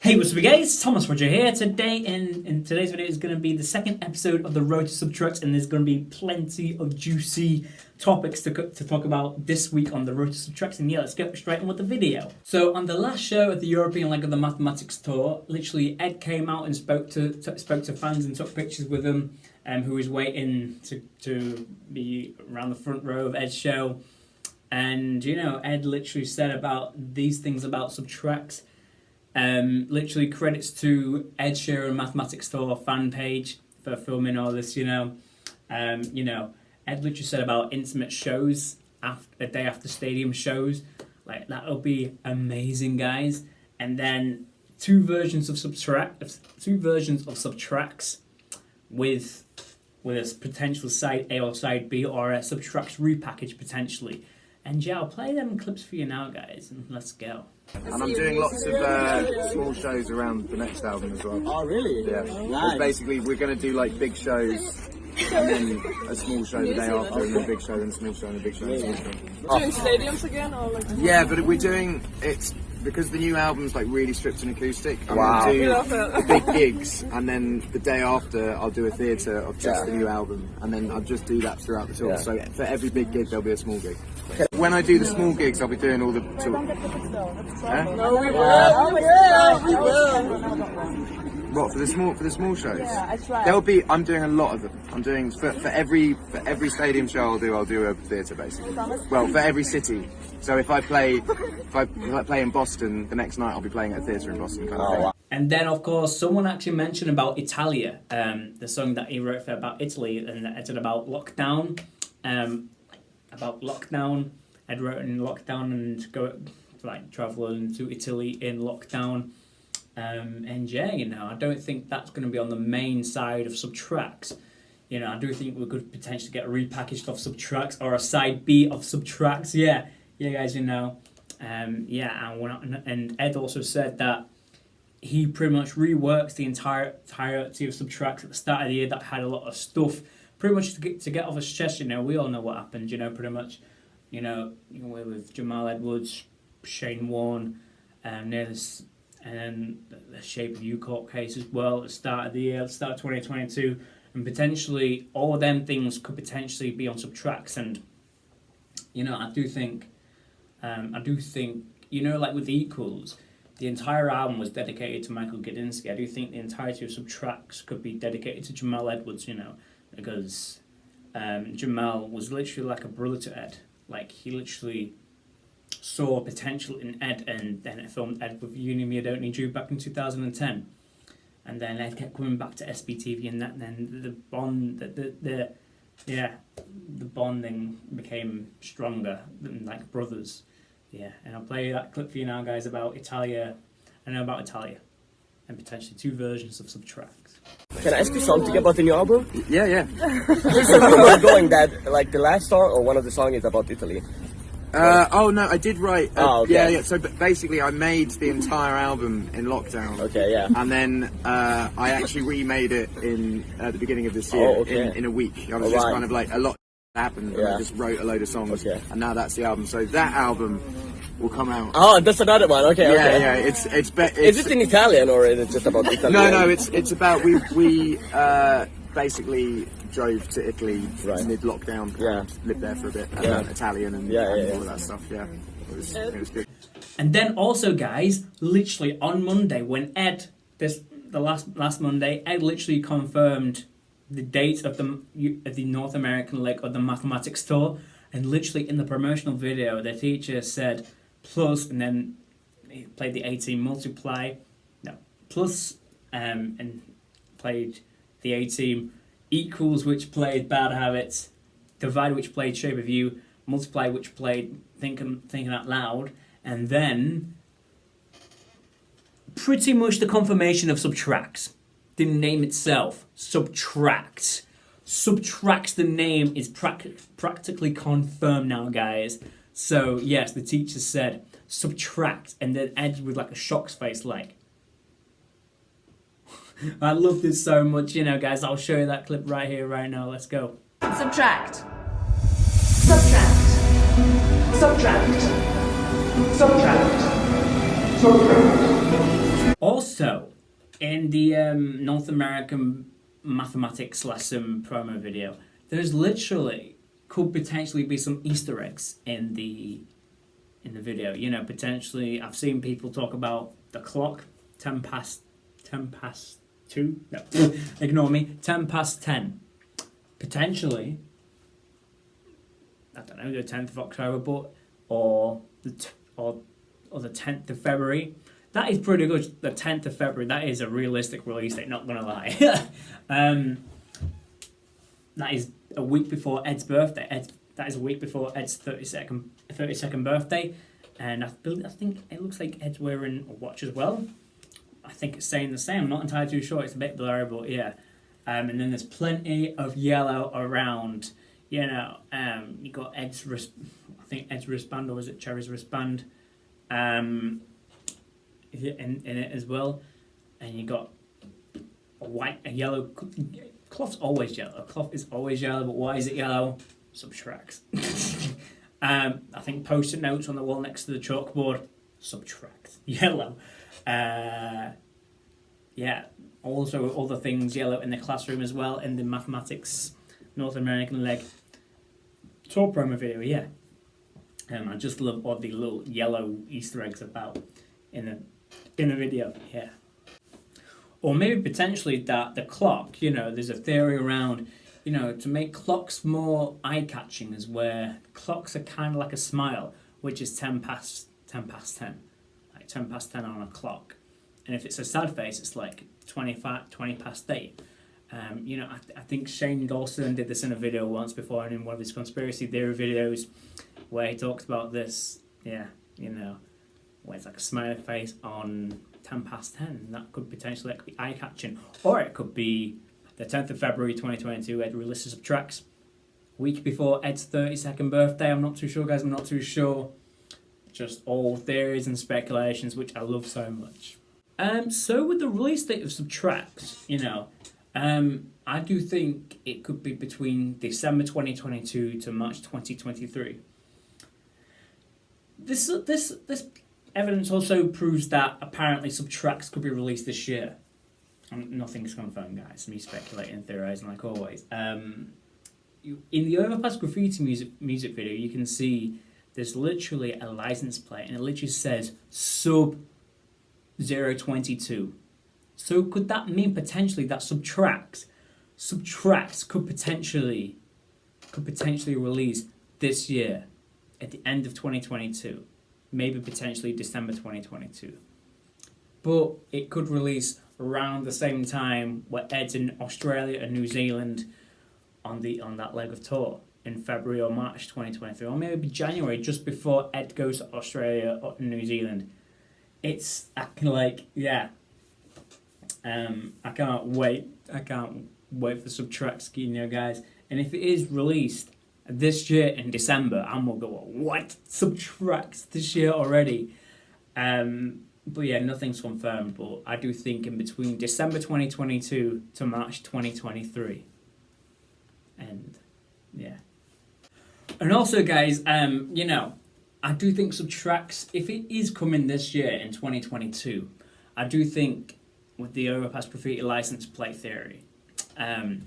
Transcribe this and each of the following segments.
Hey, what's up guys? Thomas Roger here. Today, in today's video is going to be the second episode of the Road to Subtract, and there's going to be plenty of juicy topics to talk about this week on the Road to Subtract. And yeah, let's get straight on with the video. So on the last show at the European leg of the Mathematics Tour, literally Ed came out and spoke to fans and took pictures with them, who was waiting to be around the front row of Ed's show. And you know, Ed literally said about these things about subtracts. Literally credits to Ed Sheeran Mathematics Tour fan page for filming all this, Ed literally said about intimate shows a day after stadium shows. Like, that'll be amazing, guys. And then two versions of subtracts with a potential side A or side B, or a subtracts repackage potentially. And yeah, I'll play them clips for you now, guys, and let's go. And I'm doing lots of small shows around the next album as well. Oh, really? Yeah. Nice. Basically, we're going to do like big shows, and then a small show the day after, and then a big show, and a small show, and a big show, and a small show. Doing stadiums again, or like? Yeah, but we're doing it's because the new album's like really stripped and acoustic. I'm gonna do the big gigs, and then the day after I'll do a theatre of just the new album, and then I'll just do that throughout the tour. So for every big gig there'll be a small gig. When I do the small gigs, I'll be doing all the tour. No, we will. What, for the small shows? Yeah, I try. I'm doing a lot of them. I'm doing for every stadium show I'll do a theatre basically. Well, for every city. So if I play in Boston, the next night I'll be playing at a theatre in Boston kind of thing. And then, of course, someone actually mentioned about Italia, the song that he wrote about Italy, and it's about lockdown. Ed wrote in lockdown and traveling to Italy in lockdown. And yeah, I don't think that's going to be on the main side of subtracts. I do think we could potentially get repackaged of subtracts or a side B of subtracts. Yeah, guys, and Ed also said that he pretty much reworks the entirety of subtracts at the start of the year that had a lot of stuff, pretty much to get off his chest. We all know what happened. Pretty much, with Jamal Edwards, Shane Warne, and then the Shape of You court case as well at the start of the year, the start of 2022, and potentially all of them things could potentially be on subtracts. And I do think, like with the Equals, the entire album was dedicated to Michael Gudinski. I do think the entirety of subtracts could be dedicated to Jamal Edwards, because Jamal was literally like a brother to Ed. Like, he literally saw potential in Ed, and then it filmed Ed with You Need Me, I Don't Need You back in 2010. And then Ed kept coming back to SBTV, and then the bonding became stronger than like brothers. Yeah, and I'll play that clip for you now, guys, about Italia. I know about Italia, and potentially two versions of subtracts. Can I ask you something about the new album? Yeah. There's a rumor going that like the last song or one of the songs is about Italy. Oh no, I did write. Okay. Yeah. So basically, I made the entire album in lockdown. Okay, yeah. And then I actually remade it at the beginning of this year in a week. I was just kind of like, a lot happened, and I just wrote a load of songs. Okay. And now that's the album. So that album will come out. Oh, that's another one. Okay. Yeah. It's is it in Italian or is it just about Italy? No. It's about we basically drove to Italy mid lockdown. Yeah. Lived there for a bit. And learned Italian and all of that stuff. Yeah. It was good. And then also, guys, literally on Monday, when last Monday, Ed literally confirmed the date of the North American leg of the Mathematics Tour, and literally in the promotional video, the teacher said plus, and then he played the 18 plus, and played the 18 equals, which played Bad Habits, divide, which played Shape of You, multiply, which played Thinking Out Loud, and then pretty much the confirmation of subtracts. The name itself, subtracts. Subtracts, the name is practically confirmed now, guys. So yes, the teacher said subtract, and then Ed with like a shocked face, like. I love this so much, guys. I'll show you that clip right here, right now. Let's go. Subtract. Subtract. Subtract. Subtract. Subtract. Also, in the North American mathematics lesson promo video, there's literally could potentially be some Easter eggs in the video. You know, potentially I've seen people talk about the clock, 10 past 2. No, ignore me. 10 past 10. Potentially, I don't know, the 10th of October, or the 10th of February. That is pretty good. The 10th of February. That is a realistic release date. Not gonna lie. That is a week before Ed's birthday. That is a week before Ed's 32nd birthday, and I think it looks like Ed's wearing a watch as well. I think it's saying the same. I'm not entirely too sure. It's a bit blurry, but yeah. And then there's plenty of yellow around. You know, you got Ed's wristband, or is it Cherry's wristband? In it as well, and you got a yellow. Cloth's always yellow. A cloth is always yellow, but why is it yellow? Subtracts. I think post-it notes on the wall next to the chalkboard. Subtract. Yellow. Yeah. Also, other things yellow in the classroom as well, in the mathematics North American leg tour promo video. Yeah. I just love all the little yellow Easter eggs about in the video. Yeah. Or maybe potentially that the clock, you know, there's a theory around, you know, to make clocks more eye-catching is where clocks are kind of like a smile, which is 10 past 10. Like 10 past 10 on a clock. And if it's a sad face, it's like 20 past 8. You know, I think Shane Dawson did this in a video once before, and in one of his conspiracy theory videos, where he talked about this, yeah, you know, where it's like a smiley face on 10 past 10. That could potentially be eye-catching. Or it could be the 10th of February 2022, Ed releases of tracks. Week before Ed's 32nd birthday. I'm not too sure, guys. I'm not too sure. Just all theories and speculations, which I love so much. So with the release date of Subtracts, you know, I do think it could be between December 2022 to March 2023. This evidence also proves that apparently Subtracts could be released this year. Nothing's confirmed, guys. Me speculating and theorizing like always. In the Overpass Graffiti music video, you can see there's literally a license plate, and it literally says Sub 022. So could that mean potentially that Subtracts could potentially release this year at the end of 2022, maybe potentially December 2022, but it could release around the same time where Ed's in Australia and New Zealand on that leg of tour in February or March 2023, or maybe January, just before Ed goes to Australia or New Zealand. It's I can't wait. I can't wait for Subtracts, you know, guys. And if it is released this year in December, I'm gonna go, what? Subtracts this year already? But yeah, nothing's confirmed. But I do think in between December 2022 to March 2023. And yeah. And also, guys, you know, I do think Subtracts, if it is coming this year in 2022, I do think with the Overpass Graffiti license plate theory, I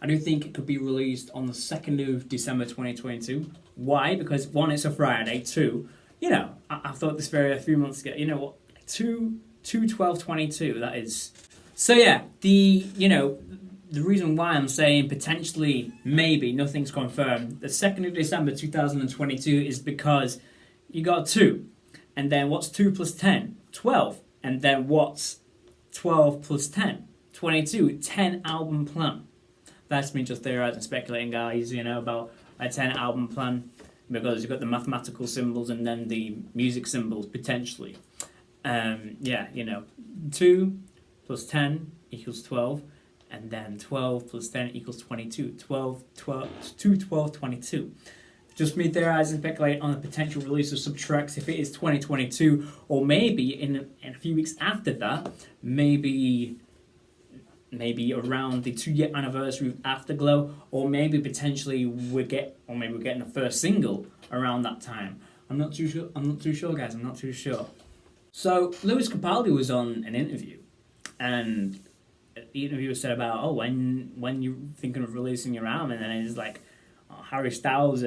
do think it could be released on the 2nd of December 2022. Why? Because one, it's a Friday. Two, you know, I thought this very a few months ago. You know what? 2/12/22. That is. So yeah, the reason why I'm saying potentially, maybe, nothing's confirmed, the 2nd of December 2022 is because you got 2. And then what's 2 plus 10? 12. And then what's 12 plus 10? 22. 10 album plan. That's me just theorizing, speculating, guys, you know, about a 10 album plan. Because you've got the mathematical symbols and then the music symbols, potentially. Yeah, you know, 2 plus 10 equals 12. And then 12 plus 10 equals 22. 2, 12, 22. Just me theorizing, speculating on the potential release of Subtracts if it is 2022, or maybe in a few weeks after that, maybe around the 2-year anniversary of Afterglow, or maybe potentially we're getting the first single around that time. I'm not too sure, guys. I'm not too sure. So Lewis Capaldi was on an interview, and the interviewer said about, oh, when you're thinking of releasing your album, and then it's like, oh, Harry Styles,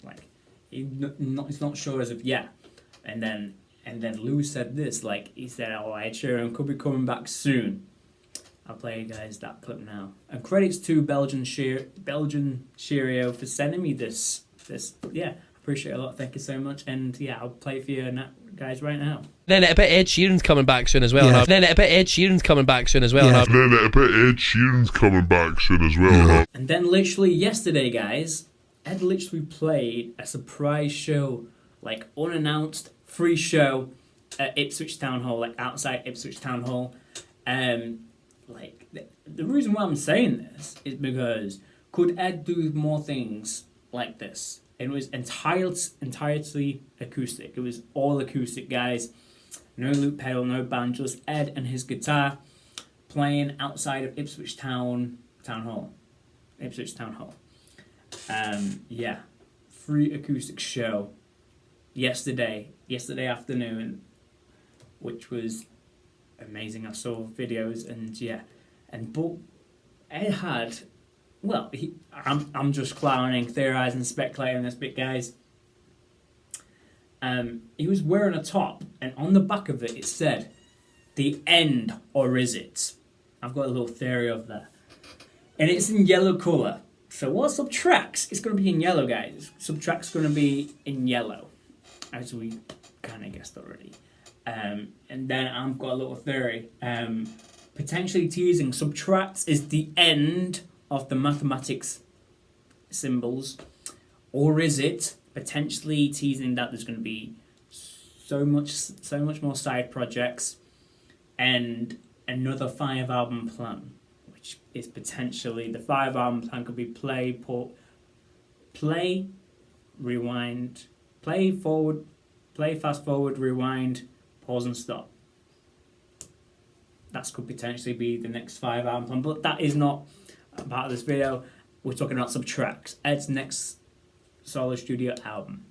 like, he's not sure as of yet. And then Lewis said this, like, he said, oh, Ed Sheeran could be coming back soon. I'll play you guys that clip now. And credits to Belgian Sheerio for sending me this. Yeah, appreciate it a lot. Thank you so much. And yeah, I'll play it for you guys right now. Then I bet Ed Sheeran's coming back soon as well. Yeah. Then I bet Ed Sheeran's coming back soon as well. Yeah. Then I bet Ed Sheeran's coming back soon as well. And then literally yesterday, guys, Ed literally played a surprise show, like unannounced, free show at Ipswich Town Hall, like outside Ipswich Town Hall. Like the reason why I'm saying this is because could Ed do more things like this? It was entirely acoustic. It was all acoustic, guys. No loop pedal, no band, just Ed and his guitar playing outside of Ipswich Town Hall. Ipswich Town Hall. Yeah, free acoustic show yesterday afternoon, which was amazing. I saw videos but Ed had, well, I'm just clowning, theorizing, speculating this bit, guys. He was wearing a top, and on the back of it said, "The end, or is it?" I've got a little theory of that, and it's in yellow colour. So what Subtracts? It's going to be in yellow, guys. Subtracts going to be in yellow, as we kind of guessed already. And then I've got a little theory. Potentially teasing Subtracts is the end of the mathematics symbols, or is it potentially teasing that there's going to be so much more side projects and another 5-album plan, which is potentially the 5-album plan could be play, rewind, play forward, play fast forward, rewind, pause and stop. That could potentially be the next 5-album plan, but that is not a part of this video. We're talking about Subtracts, Ed's next solo studio album,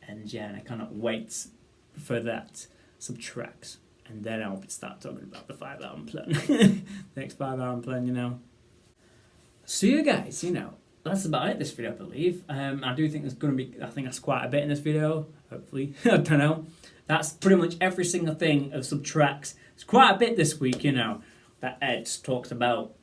and yeah, and I cannot wait for that. Subtracts, and then I'll start talking about the 5-album plan. The next 5-album plan, you know. So you guys, you know, that's about it this video, I believe. I do think there's going to be, I think that's quite a bit in this video, hopefully. I don't know. That's pretty much every single thing of Subtracts. It's quite a bit this week, you know, that Ed's talked about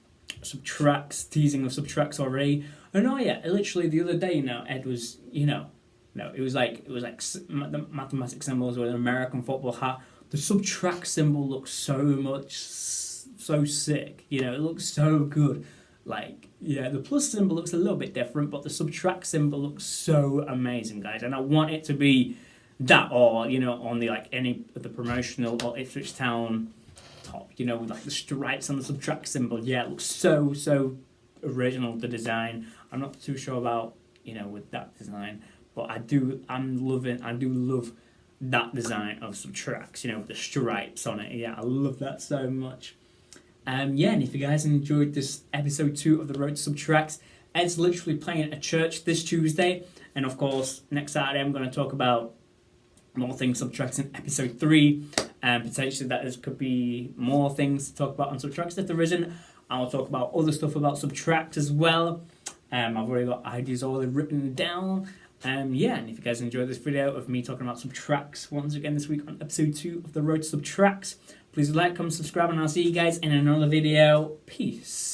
Subtracts, teasing of Subtracts already. And oh yeah, literally the other day, you know, Ed was, you know, no, it was like the mathematics symbols with an American football hat. The Subtract symbol looks so sick, you know, it looks so good. Like, yeah, the plus symbol looks a little bit different, but the Subtract symbol looks so amazing, guys. And I want it to be that, or, you know, on the, like, any of the promotional or Ipswich Town top, you know, with, like, the stripes on the Subtract symbol. Yeah, it looks so original, the design. I'm not too sure about, you know, with that design, but I do love that design of Subtracts, you know, with the stripes on it. Yeah, I love that so much. Yeah, and if you guys enjoyed this episode 2 of the Road to Subtracts, Ed's literally playing at a church this Tuesday, and of course, next Saturday I'm going to talk about more things Subtracts in episode 3, and potentially that could be more things to talk about on Subtracts. If there isn't, I'll talk about other stuff about Subtracts as well. I've already got ideas already written down. Yeah, and if you guys enjoyed this video of me talking about Subtracts once again this week on episode 2 of the Road to Subtracts, please like, comment, subscribe, and I'll see you guys in another video. Peace.